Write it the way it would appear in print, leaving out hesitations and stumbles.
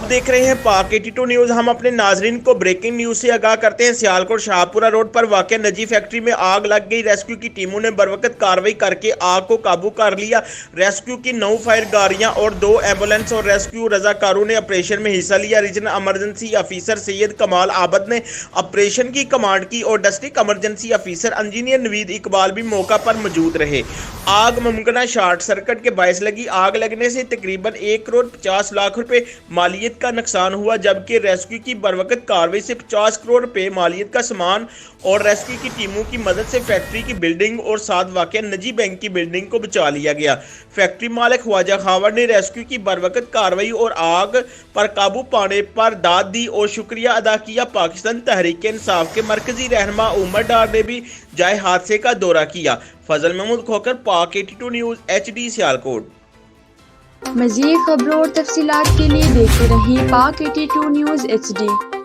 देख रहे हैं पाक 82 न्यूज। हम अपने नाजरीन को ब्रेकिंग न्यूज से आगाह करते हैं। सियालकोट शाहपुरा रोड पर वाक़या नजी फैक्ट्री में आग लग गई। रेस्क्यू की टीमों ने बरवकत कार्रवाई करके आग को काबू कर लिया। रेस्क्यू की 9 फायर गाड़ियां और 2 एम्बुलेंस और रेस्क्यू रजाकारों ने ऑपरेशन में हिस्सा लिया। रीजनल इमरजेंसी ऑफिसर सैयद कमाल आबद ने ऑपरेशन की कमांड की और district emergency officer engineer Naveed Iqbal भी मौका पर मौजूद रहे। आग मुमकिन शॉर्ट सर्किट के बायस लगी। आग लगने से तकरीबन 1 करोड़ 50 लाख रुपए मालियत का नुकसान हुआ, जबकि रेस्क्यू की बरवकत कार्रवाई से 50 करोड़ रुपए मालियत का सामान और रेस्क्यू की टीमों की मदद से फैक्ट्री की बिल्डिंग और साथ वाक़या निजी बैंक की बिल्डिंग को बचा लिया गया। फैक्ट्री मालिक ख्वाजा खावर ने रेस्क्यू की बरवकत कार्रवाई और आग पर काबू पाने पर दाद दी और शुक्रिया अदा किया। पाकिस्तान तहरीक इंसाफ के मरकजी रहनुमा उमर डार ने भी जाए हादसे का दौरा किया। फजल महमूद खोकर, पाक 82 न्यूज, HD सियालकोट। मज़ीद खबरों और तफसीलात के लिए देखते रहिए पाक 82 न्यूज़ HD।